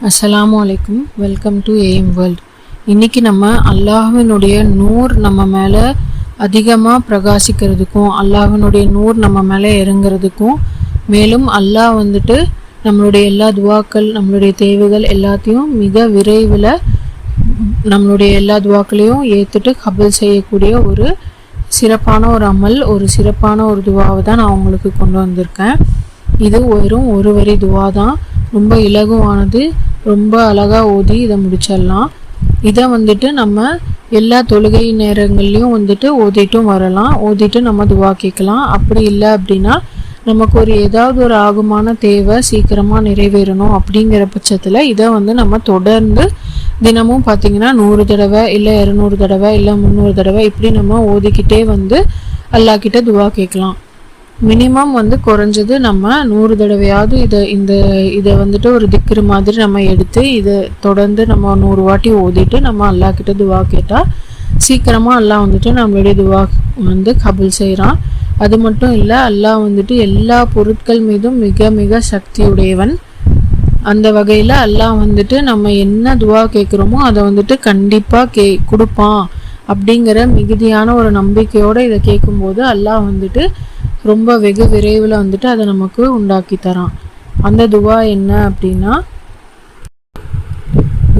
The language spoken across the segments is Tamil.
அஸ்ஸலாமு அலைக்கும். Welcome to AM world. இன்றைக்கி நம்ம அல்லாஹ்வினுடைய நூர் நம்ம மேலே அதிகமாக பிரகாசிக்கிறதுக்கும் அல்லாஹ்வினுடைய நூர் நம்ம மேலே இறங்குறதுக்கும் மேலும் அல்லாஹ் நம்மளுடைய எல்லா துவாக்கள் நம்மளுடைய தேவைகள் எல்லாத்தையும் மிக விரைவில் நம்மளுடைய எல்லா துவாக்களையும் ஏற்றுட்டு கபல் செய்யக்கூடிய ஒரு சிறப்பான ஒரு அமல், ஒரு சிறப்பான ஒரு துவாவை தான் நான் உங்களுக்கு கொண்டு வந்திருக்கேன். இது வெறும் ஒரு வரி துவா தான், ரொம்ப இலகுவானது, ரொம்ப அழகாக ஓதி இதை முடிச்சிடலாம். இதை நம்ம எல்லா தொழுகை நேரங்கள்லையும் ஓதிட்டும் வரலாம், ஓதிட்டு நம்ம துவா கேட்கலாம். அப்படி இல்லை அப்படின்னா நமக்கு ஏதாவது ஒரு ஆகுமான தேவை சீக்கிரமாக நிறைவேறணும் அப்படிங்கிற பட்சத்தில் இதை நம்ம தொடர்ந்து தினமும் பார்த்திங்கன்னா 100 தடவை இல்லை 200 தடவை இல்லை 300 தடவை இப்படி நம்ம ஓதிக்கிட்டே அல்லாஹ் கிட்ட துவா கேட்கலாம். மினிமம் குறைஞ்சது நம்ம 100 தடவையாவது இதை ஒரு திக்ரு மாதிரி நம்ம எடுத்து இதை தொடர்ந்து நம்ம 100 வாட்டி ஓதிட்டு நம்ம அல்லாஹ் கிட்ட துவா கேட்டால் சீக்கிரமாக அல்லாஹ் நம்மளுடைய துவா கபூல் செய்கிறான். அது மட்டும் இல்லை, அல்லாஹ் எல்லா பொருட்கள் மீதும் மிக மிக சக்தியுடையவன். அந்த வகையில் அல்லாஹ் நம்ம என்ன துவா கேட்குறோமோ அதை கண்டிப்பாக கொடுப்பான் அப்படிங்கிற மிகுதியான ஒரு நம்பிக்கையோடு இதை கேட்கும்போது அல்லாஹ் ரொம்ப வெகு விரைவில் அதை நமக்கு உண்டாக்கி தரான். அந்த துவா என்ன அப்படின்னா,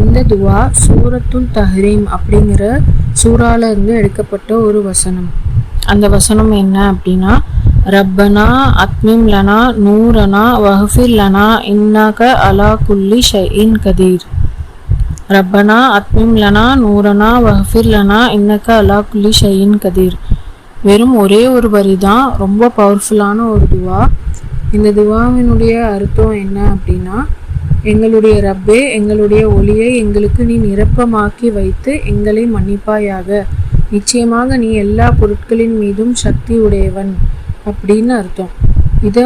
இந்த துவா சூரத்துல் தஹ்ரீம் அப்படிங்கிற சூறால இருந்து எடுக்கப்பட்ட ஒரு வசனம். அந்த வசனம் என்ன அப்படின்னா, ரப்பனா அத்மிம் லனா நூரனா வஹ்ஃபிர் லனா இன்னக அலா குல்லி ஷைஇன் கதீர். ரப்பனா அத்மிம் லனா நூரனா வஹ்ஃபிர் லனா இன்னக அலா குல்லி ஷைஇன் கதீர். வெறும் ஒரே ஒரு வரி தான், ரொம்ப பவர்ஃபுல்லான ஒரு துவா. இந்த துவாவினுடைய அர்த்தம் என்ன அப்படின்னா, எங்களுடைய ரப்பே, எங்களுடைய ஒளியை எங்களுக்கு நீ நிரப்பமாக்கி வைத்து எங்களை மன்னிப்பாயாக. நிச்சயமாக நீ எல்லா பொருட்களின் மீதும் சக்தி உடையவன் அப்படின்னு அர்த்தம். இதை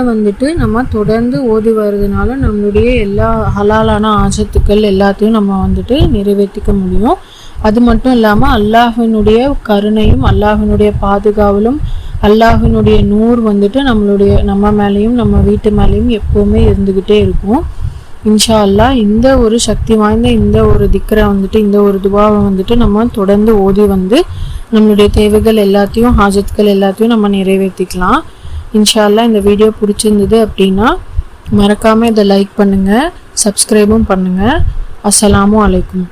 நம்ம தொடர்ந்து ஓதி வர்றதுனால நம்மளுடைய எல்லா ஹலாலான ஆசத்துக்கள் எல்லாத்தையும் நம்ம நிறைவேற்றிக்க முடியும். அது மட்டும் இல்லாமல் அல்லாஹ்வினுடைய கருணையும் அல்லாஹ்வினுடைய பாதுகாவலும் அல்லாஹ்வினுடைய நூர் நம்ம மேலேயும் நம்ம வீட்டு மேலேயும் எப்போவுமே இருந்துக்கிட்டே இருக்கும். இன்ஷா அல்லாஹ் இந்த ஒரு சக்தி வாய்ந்த இந்த ஒரு திக்ரை இந்த ஒரு துவாவை நம்ம தொடர்ந்து ஓதி நம்மளுடைய தேவைகள் எல்லாத்தையும் ஹாஜத்துக்கள் எல்லாத்தையும் நம்ம நிறைவேற்றிக்கலாம். இன்ஷா அல்லாஹ் இந்த வீடியோ பிடிச்சிருந்தது அப்படின்னா மறக்காமல் இதை லைக் பண்ணுங்கள், சப்ஸ்கிரைபும் பண்ணுங்கள். அஸ்ஸலாமு அலைக்கும்.